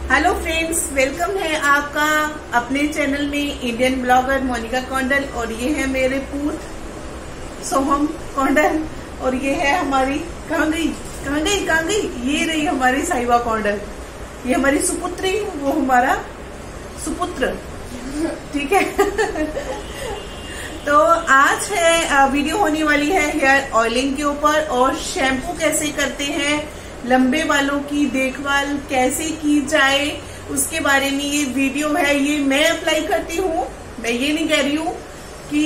Hello friends, welcome है आपका अपने चैनल में इंडियन ब्लॉगर मोनिका कौंडल। और ये है मेरे पूत सोहम कौंडल और ये है हमारी कहाँ गई ये रही हमारी साहिबा कौंडल। ये हमारी सुपुत्री, वो हमारा सुपुत्र। ठीक है। तो आज है वीडियो होने वाली है हेयर ऑयलिंग के ऊपर और शैम्पू कैसे करते हैं, लंबे बालों की देखभाल कैसे की जाए उसके बारे में ये वीडियो है। ये मैं अप्लाई करती हूँ, मैं ये नहीं कह रही हूँ कि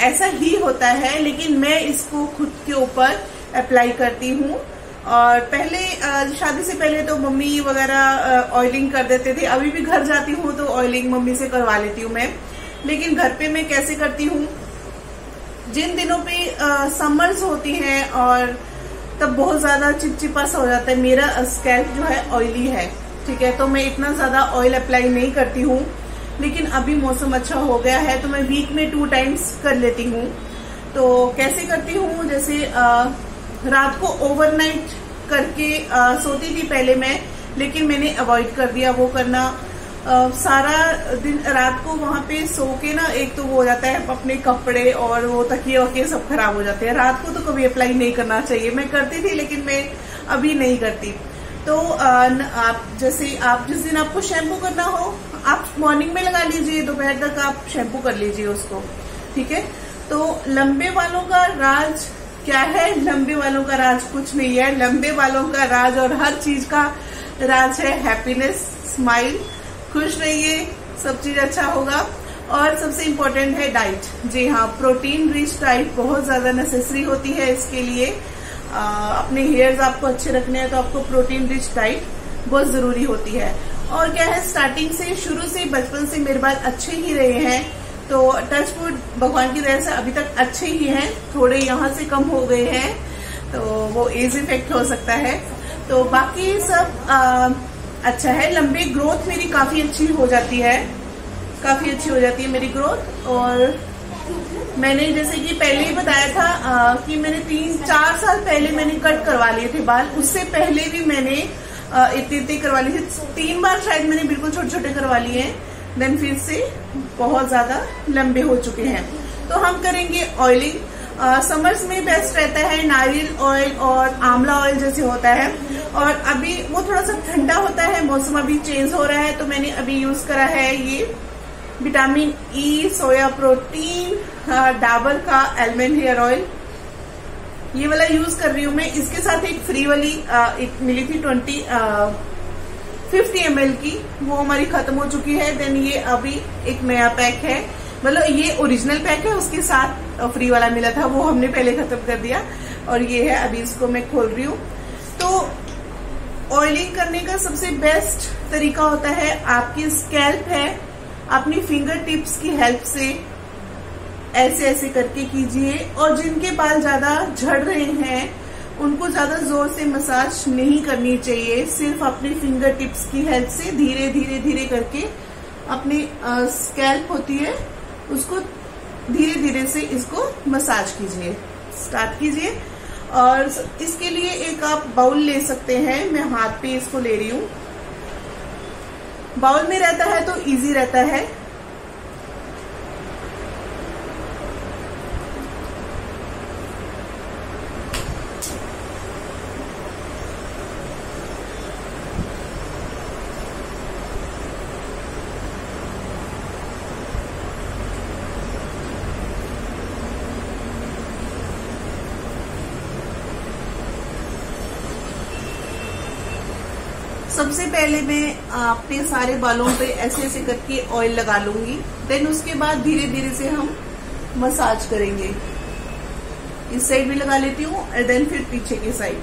ऐसा ही होता है, लेकिन मैं इसको खुद के ऊपर अप्लाई करती हूँ। और पहले शादी से पहले तो मम्मी वगैरह ऑयलिंग कर देते थे। अभी भी घर जाती हूँ तो ऑयलिंग मम्मी से करवा लेती हूँ मैं। लेकिन घर पे मैं कैसे करती हूँ, जिन दिनों पे समर्स होती हैं और तब बहुत ज्यादा चिपचिपा सा हो जाता है, मेरा स्कैल्प जो है ऑयली है, ठीक है, तो मैं इतना ज्यादा ऑयल अप्लाई नहीं करती हूँ। लेकिन अभी मौसम अच्छा हो गया है तो मैं वीक में 2 टाइम्स कर लेती हूँ। तो कैसे करती हूँ, जैसे रात को ओवरनाइट करके सोती थी पहले मैं, लेकिन मैंने अवॉइड कर दिया वो करना। सारा दिन रात को वहां पे सो के ना, एक तो वो हो जाता है अपने कपड़े और वो तकिए वकिए सब खराब हो जाते हैं। रात को तो कभी अप्लाई नहीं करना चाहिए। मैं करती थी लेकिन मैं अभी नहीं करती। तो आप जिस दिन आपको शैम्पू करना हो आप मॉर्निंग में लगा लीजिए, दोपहर तक आप शैम्पू कर लीजिए उसको, ठीक है। तो लंबे बालों का राज क्या है? लंबे बालों का राज कुछ नहीं है। लंबे बालों का राज और हर चीज का राज है हैप्पीनेस, स्माइल। खुश रहिए, सब चीज अच्छा होगा। और सबसे इम्पोर्टेंट है डाइट। जी हाँ, प्रोटीन रिच डाइट बहुत ज्यादा नेसेसरी होती है इसके लिए। अपने हेयर्स आपको अच्छे रखने हैं तो आपको प्रोटीन रिच डाइट बहुत जरूरी होती है। और क्या है, स्टार्टिंग से शुरू से बचपन से मेरे बाल अच्छे ही रहे हैं, तो टच वुड भगवान की दया से अभी तक अच्छे ही हैं। थोड़े यहाँ से कम हो गए हैं तो वो एज इफेक्ट हो सकता है, तो बाकी सब अच्छा है। लंबी ग्रोथ मेरी काफी अच्छी हो जाती है, मेरी ग्रोथ। और मैंने जैसे कि पहले ही बताया था कि मैंने 3-4 साल पहले मैंने कट करवा लिए थे बाल। उससे पहले भी मैंने इतने करवा लिए थे। 3 बार शायद मैंने बिल्कुल छोटे छोटे करवा लिए हैं, देन फिर से बहुत ज्यादा लंबे हो चुके हैं। तो हम करेंगे ऑयलिंग। समर्स में बेस्ट रहता है नारियल ऑयल और आंवला ऑयल जैसे होता है। और अभी वो थोड़ा सा ठंडा होता है, मौसम अभी चेंज हो रहा है, तो मैंने अभी यूज करा है ये vitamin E, soya protein, Dabur का आलमंड हेयर ऑयल, ये वाला यूज कर रही हूँ मैं। इसके साथ एक फ्री वाली एक मिली थी 50 ml की, वो हमारी खत्म हो चुकी है। देन ये अभी एक नया पैक है, मतलब ये ओरिजिनल पैक है, उसके साथ फ्री वाला मिला था, वो हमने पहले खत्म कर दिया। और ये है, अभी इसको मैं खोल रही हूँ। तो ऑयलिंग करने का सबसे बेस्ट तरीका होता है, आपकी स्कैल्प है, अपनी फिंगर टिप्स की हेल्प से ऐसे ऐसे करके कीजिए। और जिनके बाल ज्यादा झड़ रहे हैं उनको ज्यादा जोर से मसाज नहीं करनी चाहिए, सिर्फ अपनी फिंगर टिप्स की हेल्प से धीरे धीरे धीरे करके अपनी स्कैल्प होती है उसको धीरे धीरे से इसको मसाज कीजिए, स्टार्ट कीजिए। और इसके लिए एक आप बाउल ले सकते हैं, मैं हाथ पे इसको ले रही हूँ। बाउल में रहता है तो इजी रहता है। सबसे पहले मैं अपने सारे बालों पे ऐसे ऐसे करके ऑयल लगा लूंगी। देन उसके बाद धीरे धीरे से हम मसाज करेंगे। इस साइड भी लगा लेती हूँ और देन फिर पीछे की साइड।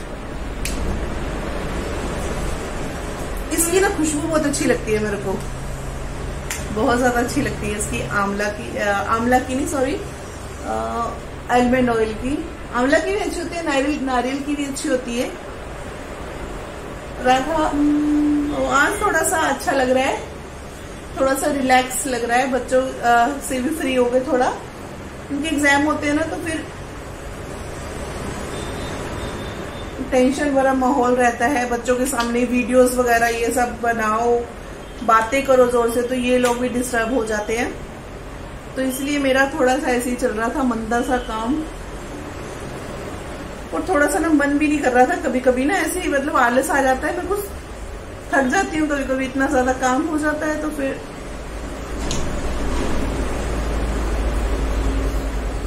इसकी ना खुशबू बहुत अच्छी लगती है मेरे को, बहुत ज्यादा अच्छी लगती है इसकी। आंवला की नहीं, सॉरी, आलमंड ऑयल की। आंवला की भी अच्छी होती है, नारियल की भी अच्छी होती है। आज थोड़ा सा अच्छा लग रहा है, थोड़ा सा रिलैक्स लग रहा है। बच्चों से भी फ्री हो गए थोड़ा, उनके एग्जाम होते हैं ना, तो फिर टेंशन भरा माहौल रहता है, बच्चों के सामने वीडियोस वगैरह ये सब बनाओ, बातें करो जोर से, तो ये लोग भी डिस्टर्ब हो जाते हैं। तो इसलिए मेरा थोड़ा सा ऐसे ही चल रहा था, मंदा सा काम, और थोड़ा सा ना मन भी नहीं कर रहा था। कभी कभी ना ऐसे ही मतलब आलस आ जाता है, मैं कुछ थक जाती हूँ कभी कभी, इतना ज्यादा काम हो जाता है। तो फिर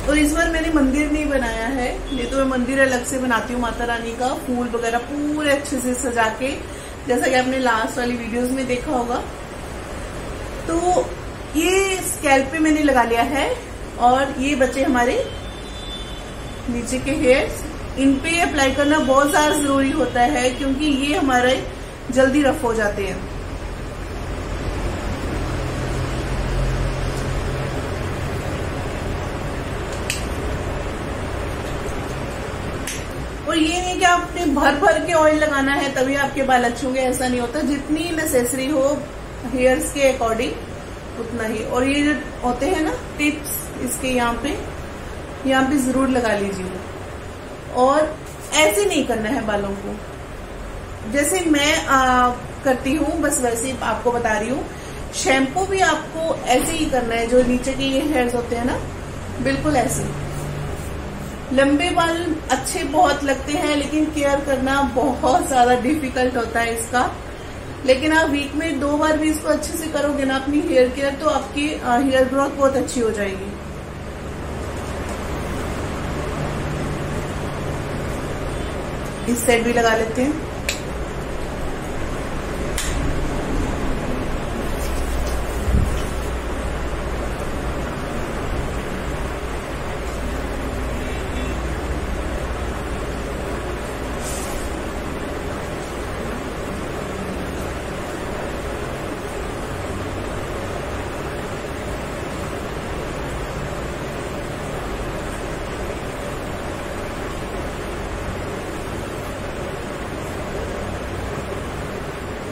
और इस बार मैंने मंदिर नहीं बनाया है, नहीं तो मैं मंदिर अलग से बनाती हूँ माता रानी का, फूल वगैरह पूरे अच्छे से सजा के, जैसा कि आपने लास्ट वाली वीडियोस में देखा होगा। तो ये स्कैल्प पे मैंने लगा लिया है, और ये बचे हमारे नीचे के हेयर्स। इन पे अप्लाई करना बहुत ज्यादा जरूरी होता है, क्योंकि ये हमारे जल्दी रफ हो जाते हैं। और ये नहीं कि आपने भर भर के ऑयल लगाना है तभी आपके बाल अच्छे होंगे, ऐसा नहीं होता। जितनी नेसेसरी हो हेयर्स के अकॉर्डिंग उतना ही। और ये जो होते हैं ना टिप्स, इसके यहाँ पे जरूर लगा लीजिए। और ऐसे नहीं करना है बालों को, जैसे मैं करती हूँ, बस वैसे ही आपको बता रही हूँ। शैम्पू भी आपको ऐसे ही करना है, जो नीचे के ये हेयर्स होते हैं ना, बिल्कुल ऐसे। लंबे बाल अच्छे बहुत लगते हैं, लेकिन केयर करना बहुत ज्यादा डिफिकल्ट होता है इसका। लेकिन आप वीक में 2 बार भी इसको अच्छे से करोगे ना अपनी हेयर केयर, तो आपकी हेयर ग्रोथ बहुत अच्छी हो जाएगी। इस साइड भी लगा लेते हैं।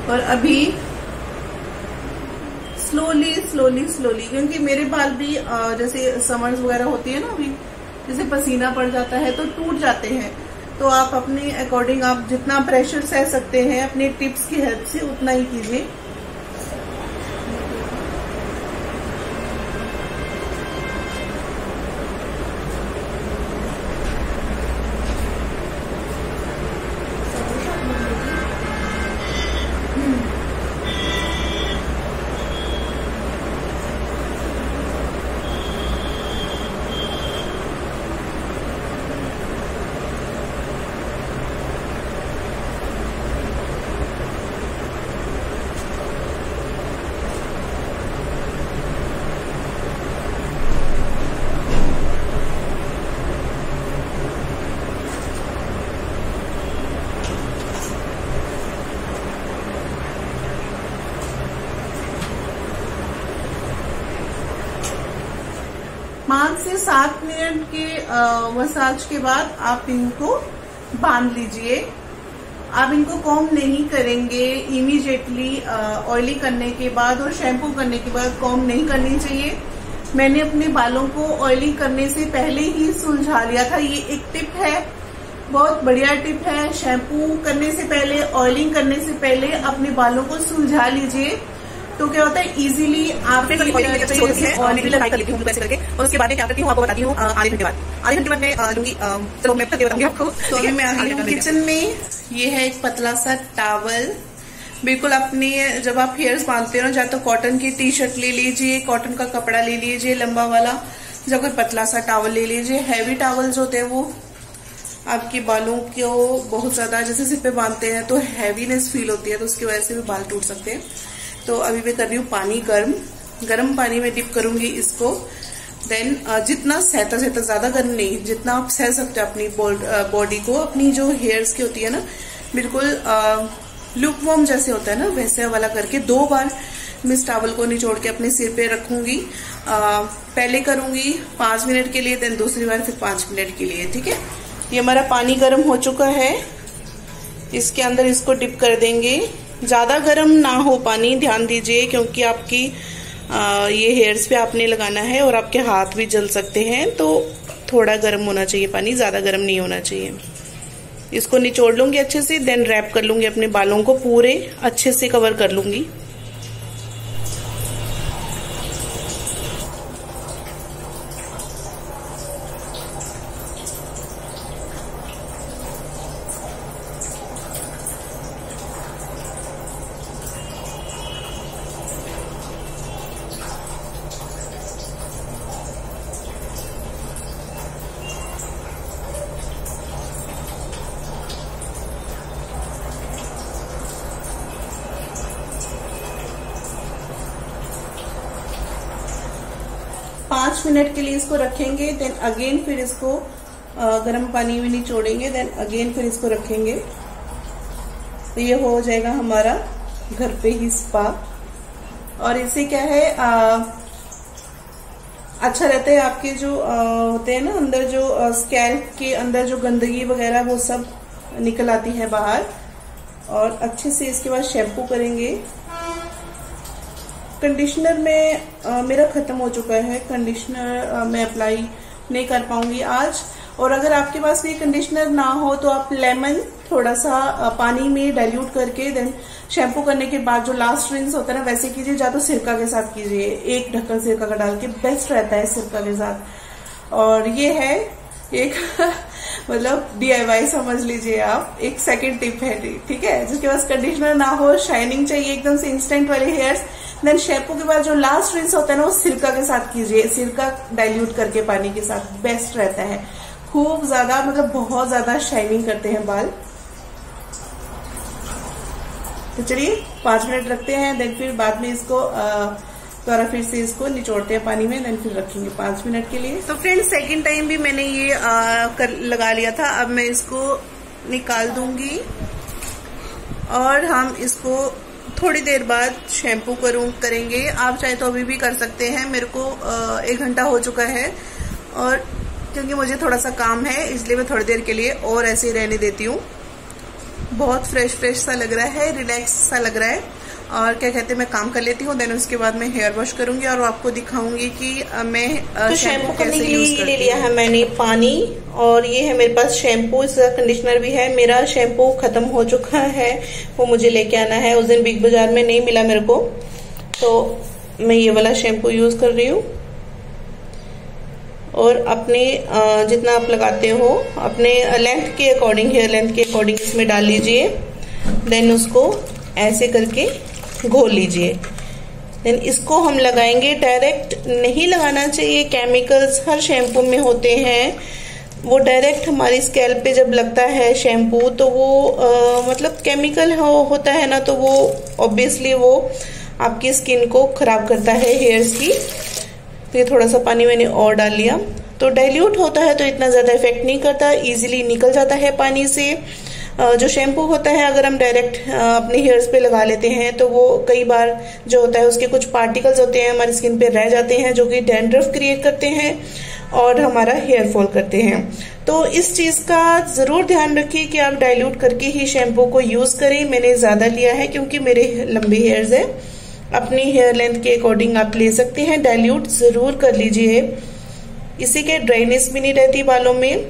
और अभी स्लोली, क्योंकि मेरे बाल भी जैसे समर्स वगैरह होती है ना, अभी जैसे पसीना पड़ जाता है तो टूट जाते हैं। तो आप अपने अकॉर्डिंग आप जितना प्रेशर सह सकते हैं अपने टिप्स की हेल्प से उतना ही कीजिए। पाँच से 7 मिनट के मसाज के बाद आप इनको बांध लीजिए। आप इनको कॉम्ब नहीं करेंगे इमीडिएटली, ऑयली करने के बाद और शैम्पू करने के बाद कॉम्ब नहीं करनी चाहिए। मैंने अपने बालों को ऑयली करने से पहले ही सुलझा लिया था। ये एक टिप है, बहुत बढ़िया टिप है। शैम्पू करने से पहले, ऑयलिंग करने से पहले अपने बालों को सुलझा लीजिए, तो क्या होता है इजीली आप ऑयल भी लगा कर लेती हूँ ऐसे करके। और उसके बाद क्या करती हूँ आपको बताती हूँ आधे घंटे बाद मैं लूंगी। चलो मैं बताऊंगी आपको। तो अभी मैं आ गई हूँ किचन में। ये है एक पतला सा टॉवल, बिल्कुल अपने जब आप हेयर्स बांधते हो ना, या तो कॉटन की टी शर्ट ले लीजिए, कॉटन का कपड़ा ले लीजिए लंबा वाला, या कोई पतला सा टॉवल ले लीजिए। हैवी टॉवल्स होते हैं वो आपके बालों को बहुत ज्यादा, जैसे सिर पे बांधते हैं तो हैवीनेस फील होती है, तो उसकी वजह से भी बाल टूट सकते हैं। तो अभी मैं कर रही हूँ पानी गर्म पानी में डिप करूंगी इसको। देन जितना सहता ज्यादा गर्म नहीं, जितना आप सह सकते हो अपनी बॉडी को, अपनी जो हेयर्स की होती है ना, बिल्कुल लुक वार्म जैसे होता है ना, वैसे वाला करके 2 बार मैं इस टॉवल को निचोड़ के अपने सिर पे रखूंगी। पहले करूंगी 5 मिनट के लिए, देन दूसरी बार फिर 5 मिनट के लिए। ठीक है, ये हमारा पानी गर्म हो चुका है। इसके अंदर इसको डिप कर देंगे। ज्यादा गर्म ना हो पानी, ध्यान दीजिए, क्योंकि आपकी ये हेयर्स पे आपने लगाना है और आपके हाथ भी जल सकते हैं, तो थोड़ा गर्म होना चाहिए पानी, ज्यादा गर्म नहीं होना चाहिए। इसको निचोड़ लूंगी अच्छे से, देन रैप कर लूंगी अपने बालों को, पूरे अच्छे से कवर कर लूंगी। पाँच मिनट के लिए इसको रखेंगे, देन अगेन फिर इसको गर्म पानी में निचोड़ेंगे, देन अगेन फिर इसको रखेंगे। तो ये हो जाएगा हमारा घर पे ही स्पा। और इससे क्या है, अच्छा रहता है, आपके जो होते हैं ना अंदर, जो स्कैल्प के अंदर जो गंदगी वगैरह वो सब निकल आती है बाहर। और अच्छे से इसके बाद शैम्पू करेंगे। कंडीशनर में मेरा खत्म हो चुका है, कंडीशनर मैं अप्लाई नहीं कर पाऊंगी आज। और अगर आपके पास ये कंडीशनर ना हो तो आप लेमन थोड़ा सा पानी में डाइल्यूट करके देन शैम्पू करने के बाद जो लास्ट रिंस होता है ना, वैसे कीजिए, या तो सिरका के साथ कीजिए, एक ढक्कन सिरका का डाल के, बेस्ट रहता है सिरका के साथ। और ये है एक मतलब DIY समझ लीजिए आप, एक सेकंड टिप है, ठीक है। जिसके पास कंडीशनर ना हो, शाइनिंग चाहिए एकदम से इंस्टेंट वाले हेयर्स, देन शैम्पू के बाद जो लास्ट रिंस होता है ना, वो सिरका के साथ कीजिए, सिरका डाइल्यूट करके पानी के साथ, बेस्ट रहता है। खूब ज्यादा मतलब बहुत ज्यादा शाइनिंग करते हैं बाल। तो चलिए 5 मिनट रखते हैं, देन फिर बाद में इसको दोबारा फिर से इसको निचोड़ते हैं पानी में, देन फिर रखेंगे 5 मिनट के लिए। तो फ्रेंड्स सेकंड टाइम भी मैंने ये लगा लिया था। अब मैं इसको निकाल दूंगी और हम इसको थोड़ी देर बाद शैम्पू करेंगे। आप चाहे तो अभी भी कर सकते हैं। मेरे को 1 घंटा हो चुका है और क्योंकि मुझे थोड़ा सा काम है इसलिए मैं थोड़ी देर के लिए और ऐसे ही रहने देती हूँ। बहुत फ्रेश सा लग रहा है, रिलैक्स सा लग रहा है। और क्या कहते हैं, मैं काम कर लेती हूँ, देन उसके बाद मैं हेयर वॉश करूंगी और आपको दिखाऊंगी कि मैं शैम्पू करने के लिए ले लिया है मैंने पानी, और ये है मेरे पास शैम्पू, इसका कंडीशनर भी है। मेरा शैम्पू खत्म हो चुका है, वो मुझे लेके आना है। उस दिन बिग बाजार में नहीं मिला मेरे को, तो मैं ये वाला शैम्पू यूज कर रही हूँ। और अपने जितना आप लगाते हो अपने लेंथ के अकॉर्डिंग, हेयर लेंथ के अकॉर्डिंग इसमें डाल लीजिए, देन उसको ऐसे करके घोल लीजिए। देन इसको हम लगाएंगे, डायरेक्ट नहीं लगाना चाहिए। केमिकल्स हर शैम्पू में होते हैं, वो डायरेक्ट हमारी स्कैल्प पे जब लगता है शैम्पू तो वो मतलब केमिकल होता है ना, तो वो ऑब्वियसली वो आपकी स्किन को खराब करता है, हेयर्स की। तो ये थोड़ा सा पानी मैंने और डाल लिया, तो डाइल्यूट होता है तो इतना ज्यादा इफेक्ट नहीं करता, इजीली निकल जाता है पानी से। जो शैम्पू होता है अगर हम डायरेक्ट अपने हेयर्स पे लगा लेते हैं तो वो कई बार जो होता है उसके कुछ पार्टिकल्स होते हैं हमारी स्किन पे रह जाते हैं, जो कि डैंड्रफ क्रिएट करते हैं और हमारा हेयर फॉल करते हैं। तो इस चीज का जरूर ध्यान रखिए कि आप डाइल्यूट करके ही शैम्पू को यूज करें। मैंने ज्यादा लिया है क्योंकि मेरे लंबे हेयर्स है। अपनी हेयर लेंथ के अकॉर्डिंग आप ले सकते हैं, डाइल्यूट जरूर कर लीजिए। इससे क्या ड्राइनेस भी नहीं रहती बालों में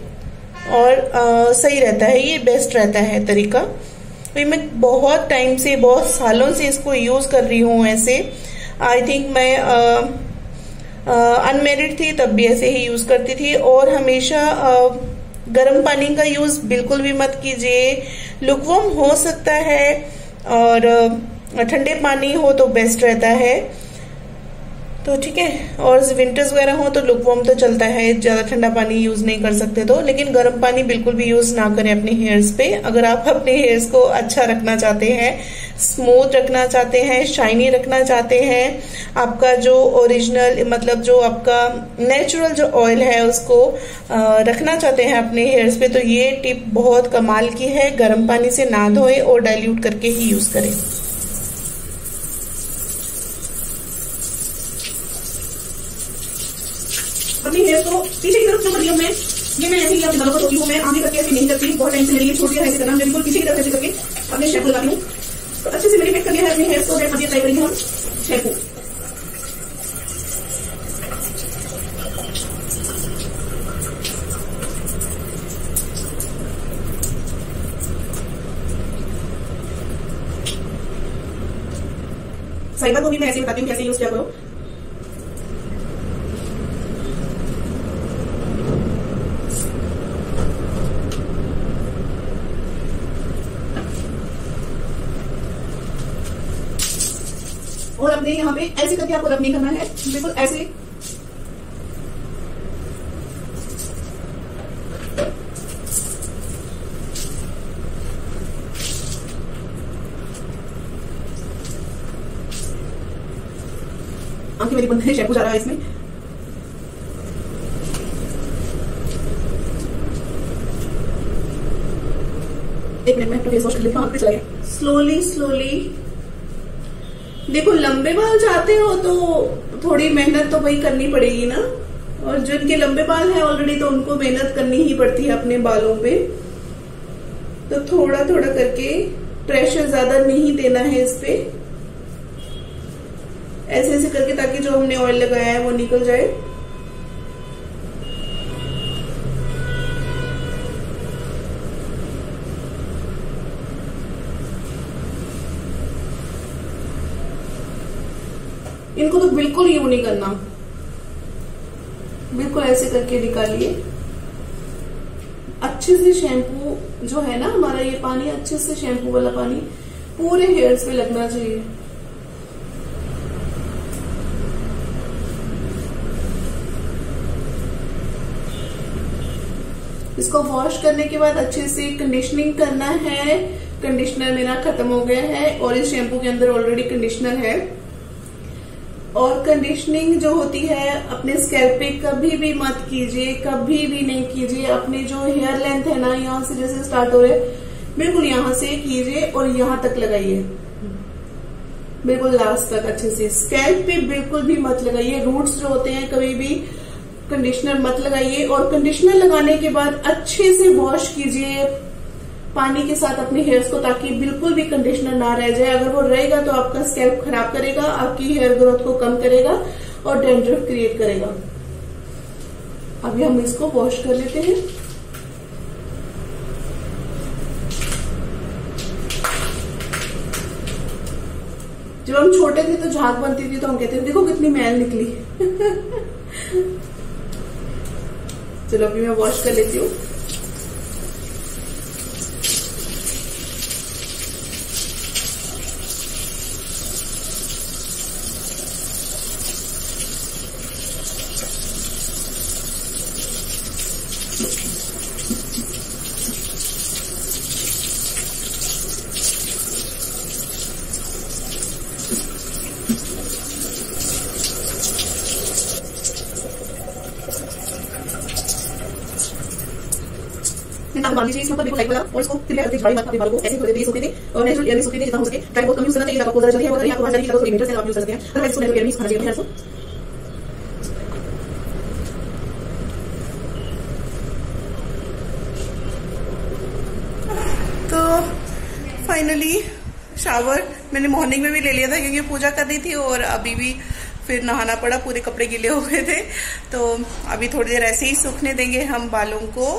और सही रहता है, ये बेस्ट रहता है तरीका। तो मैं बहुत टाइम से, बहुत सालों से इसको यूज कर रही हूँ ऐसे। आई थिंक मैं अनमेरिड थी तब भी ऐसे ही यूज करती थी। और हमेशा गर्म पानी का यूज बिल्कुल भी मत कीजिए, लुकवार्म हो सकता है और ठंडे पानी हो तो बेस्ट रहता है। तो ठीक है, और विंटर्स वगैरह हो तो लुकवार्म तो चलता है, ज्यादा ठंडा पानी यूज नहीं कर सकते तो। लेकिन गर्म पानी बिल्कुल भी यूज ना करें अपने हेयर्स पे। अगर आप अपने हेयर्स को अच्छा रखना चाहते हैं, स्मूथ रखना चाहते हैं, शाइनी रखना चाहते हैं, आपका जो ओरिजिनल मतलब जो आपका नेचुरल जो ऑयल है उसको रखना चाहते हैं अपने हेयर्स पे, तो ये टिप बहुत कमाल की है। गर्म पानी से ना धोएं और डाइल्यूट करके ही यूज करें। अपनी हेयर को पीछे की तरफ कर दिया मैं, ये मैं ऐसे ही अपने बालों को धोती हूँ। मैं आगे करके ऐसे नहीं करती, बहुत टाइम से मेरी ये छोटी है करना, बिल्कुल पीछे की तरफ ऐसे करके अपने शैम्पू लगाती हूँ। तो अच्छे से मैंने फिट कर लिया है अपने हेयर को। अभी ट्राई करेंगे हम शैम्पू। साइबर को भी मैं ऐसे बताती हूँ कैसे यूज किया करो। और अपने यहाँ पे ऐसे करके आपको रब नहीं करना है, बिल्कुल ऐसे। आंखें मेरी बंद है, शैम्पू जा रहा है इसमें। एक मिनट में तो फेस वॉश कर लेती हूँ, चला गया। Slowly slowly. देखो लंबे बाल चाहते हो तो थोड़ी मेहनत तो भाई करनी पड़ेगी ना, और जिनके लंबे बाल है ऑलरेडी तो उनको मेहनत करनी ही पड़ती है अपने बालों पे। तो थोड़ा थोड़ा करके, प्रेशर ज्यादा नहीं देना है इस पे, ऐसे ऐसे करके, ताकि जो हमने ऑयल लगाया है वो निकल जाए। इनको तो बिल्कुल यूं नहीं करना, बिल्कुल ऐसे करके निकालिए। अच्छे से शैम्पू जो है ना हमारा, ये पानी अच्छे से, शैम्पू वाला पानी पूरे हेयर्स पे लगना चाहिए। इसको वॉश करने के बाद अच्छे से कंडीशनिंग करना है। कंडीशनर मेरा खत्म हो गया है और इस शैम्पू के अंदर ऑलरेडी कंडीशनर है। और कंडीशनिंग जो होती है अपने स्कैल्प पे कभी भी मत कीजिए, कभी भी नहीं कीजिए। अपने जो हेयर लेंथ है ना, यहाँ से जैसे स्टार्ट हो रहे बिल्कुल यहाँ से कीजिए और यहाँ तक लगाइए, बिल्कुल लास्ट तक अच्छे से। स्कैल्प पे बिल्कुल भी मत लगाइए, रूट्स जो होते हैं कभी भी कंडीशनर मत लगाइए। और कंडीशनर लगाने के बाद अच्छे से वॉश कीजिए पानी के साथ अपने हेयर्स को, ताकि बिल्कुल भी कंडीशनर ना रह जाए। अगर वो रहेगा तो आपका स्कैल्प खराब करेगा, आपकी हेयर ग्रोथ को कम करेगा और डैंड्रफ क्रिएट करेगा। अभी हम इसको वॉश कर लेते हैं। जब हम छोटे थे तो झाग बनती थी तो हम कहते थे देखो कितनी मैल निकली। चलो अभी मैं वॉश कर लेती हूँ। मान लीजिए इसमें बिल्कुल लाइट वाला, और इसको फिर मैं झाड़ी मारता अपने बालों को ऐसे थोड़े देर सोते थे और नेचुरल एयर में सोते थे जितना हो सके। टाइम बहुत कम यूज करना चाहिए, आपको जल्दी है वो आपको जल्दी तो 1 मीटर से आप यूज कर सकते हैं। अदरवाइज इसको नेचुरल एयर में खाना चाहिए हेयर को। तो फाइनली शावर मैंने मॉर्निंग में भी ले लिया था क्योंकि पूजा कर रही थी, और अभी भी फिर नहाना पड़ा, पूरे कपड़े गीले हो गए थे। तो अभी थोड़ी देर ऐसे ही सूखने देंगे हम बालों को।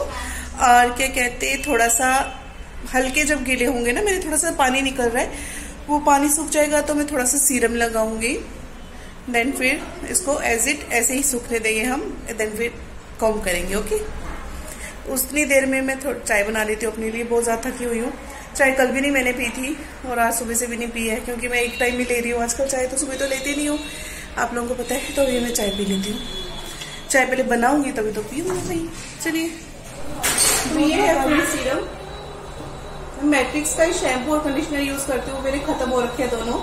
और क्या कहते, थोड़ा सा हल्के जब गीले होंगे ना, मेरे थोड़ा सा पानी निकल रहा है, वो पानी सूख जाएगा तो मैं थोड़ा सा सीरम लगाऊंगी। देन फिर इसको एज इट ऐसे ही सूखने देंगे हम, देन फिर कॉम्ब करेंगे। ओके, उतनी देर में मैं थोड़ा चाय बना लेती हूँ अपने लिए। बहुत ज्यादा थकी हुई हूँ, चाय कल भी नहीं मैंने पी थी और आज सुबह से भी नहीं पी है, क्योंकि मैं एक टाइम ही ले रही हूँ आजकल चाय, तो सुबह तो लेती नहीं हूँ, आप लोगों को पता है। तो अभी मैं चाय पी लेती हूँ। चाय पहले बनाऊंगी तभी तो पीऊंगी भाई। चलिए, तो ये है फुल सीरम। मैट्रिक्स का ही शैम्पू और कंडीशनर यूज करती हूँ, मेरे खत्म हो रखे हैं दोनों,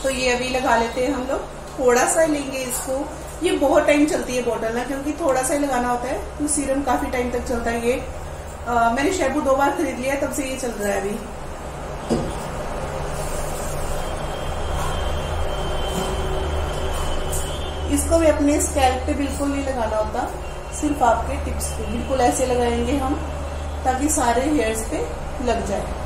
तो ये अभी लगा लेते हैं हम लोग। थोड़ा सा लेंगे इसको, ये बहुत टाइम चलती है बॉटल ना, क्योंकि थोड़ा सा ही लगाना होता है, तो सीरम काफी टाइम तक चलता है। ये मैंने शैम्पू 2 बार खरीद लिया, तब से ये चल रहा है अभी। इसको भी अपने स्कैल्प पे बिल्कुल नहीं लगाना होता, सिर्फ आपके टिप्स पे बिल्कुल ऐसे लगाएंगे हम, ताकि सारे हेयर्स पे लग जाए।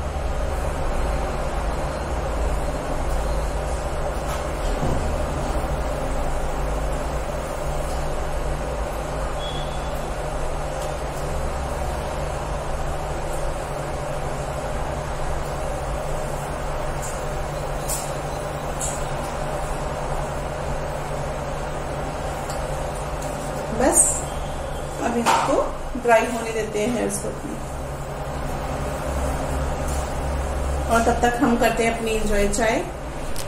अब इसको ड्राई होने देते हैं इसको अपनी, और तब तक हम करते हैं अपनी एंजॉय। चाय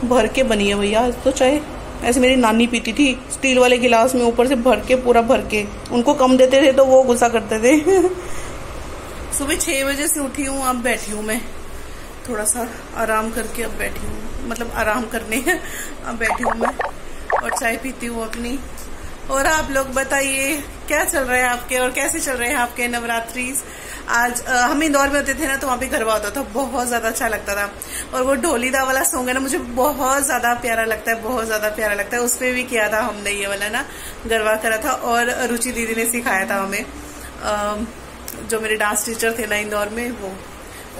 भर के बनी है भैया तो चाय, ऐसे मेरी नानी पीती थी स्टील वाले गिलास में, ऊपर से भर के, पूरा भर के। उनको कम देते थे तो वो गुस्सा करते थे। सुबह 6 बजे से उठी हूँ, अब बैठी हूँ मैं थोड़ा सा आराम करके, अब बैठी हूँ, मतलब आराम करने अब बैठी हूँ मैं और चाय पीती हूँ अपनी। और आप लोग बताइए क्या चल रहा है आपके, और कैसे चल रहे हैं आपके नवरात्रि। आज हम इंदौर में होते थे ना, तो वहाँ पे गरबा होता था, बहुत ज्यादा अच्छा लगता था। और वो ढोलीदा वाला सॉन्ग है ना, मुझे बहुत ज्यादा प्यारा लगता है, बहुत ज्यादा प्यारा लगता है। उस पे भी किया था हमने ये वाला ना, गरबा करा था, और रुचि दीदी ने सिखाया था हमें, जो मेरे डांस टीचर थे ना इंदौर में, वो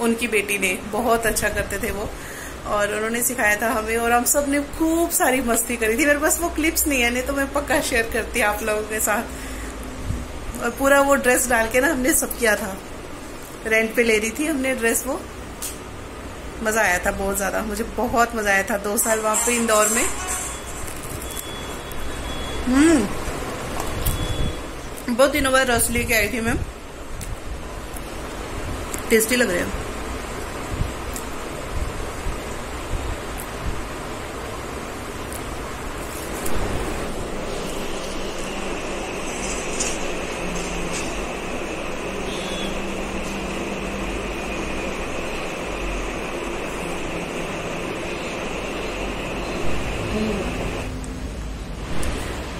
उनकी बेटी ने, बहुत अच्छा करते थे वो, और उन्होंने सिखाया था हमें, और हम सब ने खूब सारी मस्ती करी थी। मेरे पास वो क्लिप्स नहीं है, नहीं तो मैं पक्का शेयर करती आप लोगों के साथ। और पूरा वो ड्रेस डाल के ना हमने सब किया था, रेंट पे ले रही थी हमने ड्रेस, वो मजा आया था बहुत ज्यादा, मुझे बहुत मजा आया था 2 साल वहां पे इंदौर में। बहुत दिनों बाद रस लेके आई थी मैं, टेस्टी लग रहे हैं।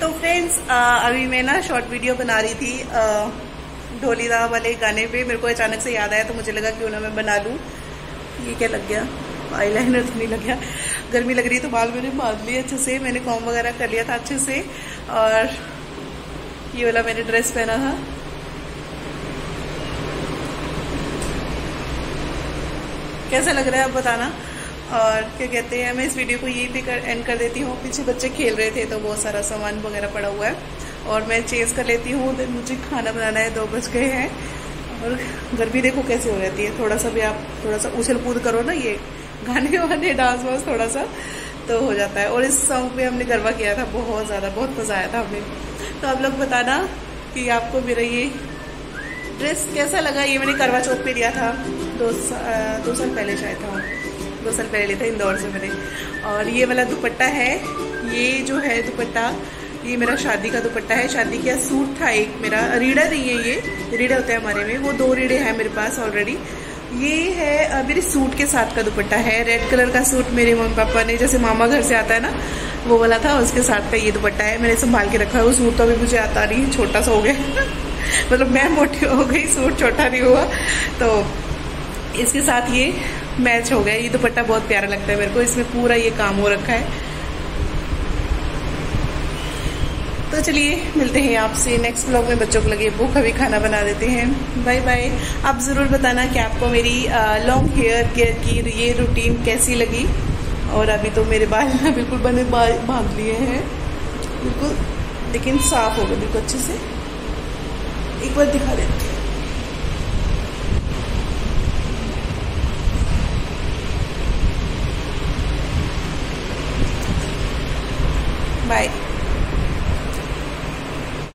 तो फ्रेंड्स, अभी मैं ना शॉर्ट वीडियो बना रही थी ढोलीदा वाले गाने पे। मेरे को अचानक से याद आया, तो मुझे लगा क्यों ना मैं बना लूं। ये क्या लग गया, आईलाइनर तो नहीं लग गया। गर्मी लग रही तो बाल मैंने बांध लिए अच्छे से, मैंने कॉम्ब वगैरह कर लिया था अच्छे से, और ये वाला मैंने ड्रेस पहना था। कैसा लग रहा है आप बताना। और क्या कहते हैं, मैं इस वीडियो को यही पे एंड कर देती हूँ। पीछे बच्चे खेल रहे थे तो बहुत सारा सामान वगैरह पड़ा हुआ है, और मैं चेंज कर लेती हूँ। देन मुझे खाना बनाना है, 2 बज गए हैं, और गर्मी देखो कैसे हो रहती है। थोड़ा सा भी आप थोड़ा सा उछल कूद करो ना, ये गाने वाने डांस वांस थोड़ा सा तो हो जाता है। और इस सॉन्ग पे हमने गरबा किया था बहुत ज़्यादा, बहुत मज़ा आया था हमें। तो आप लोग बताना कि आपको मेरा ये ड्रेस कैसा लगा। ये मैंने करवा चौथ पे लिया था, 2 साल पहले शायद था, 2 साल पहले लिया था इंदौर से मैंने। और ये वाला दुपट्टा है, ये जो है दुपट्टा, ये मेरा शादी का दुपट्टा है। शादी का सूट था एक मेरा, रीडा नहीं है, ये रीडा होता है हमारे में, वो 2 रीडे हैं मेरे पास ऑलरेडी। ये है मेरे सूट के साथ का दुपट्टा है, रेड कलर का सूट मेरे मम्मी पापा ने, जैसे मामा घर से आता है ना, वो वाला था, उसके साथ का ये दुपट्टा है। मैंने संभाल के रखा है। वो सूट तो अभी मुझे आता नहीं, छोटा सा हो गया मतलब मैं मोटी हो गई, सूट छोटा नहीं हुआ, तो इसके साथ ये मैच हो गया। ये दुपट्टा बहुत प्यारा लगता है मेरे को, इसमें पूरा ये काम हो रखा है। तो चलिए मिलते हैं आपसे नेक्स्ट ब्लॉग में। बच्चों को लगे भूख, अभी खाना बना देते हैं। Bye bye. आप ज़रूर बताना कि आपको मेरी लॉन्ग हेयर केयर की ये रूटीन कैसी लगी। और अभी तो मेरे बाल बिल्कुल बने बांध लिए हैं बिल्कुल, लेकिन साफ हो गए बिल्कुल अच्छे से। एक बार दिखा देते हैं।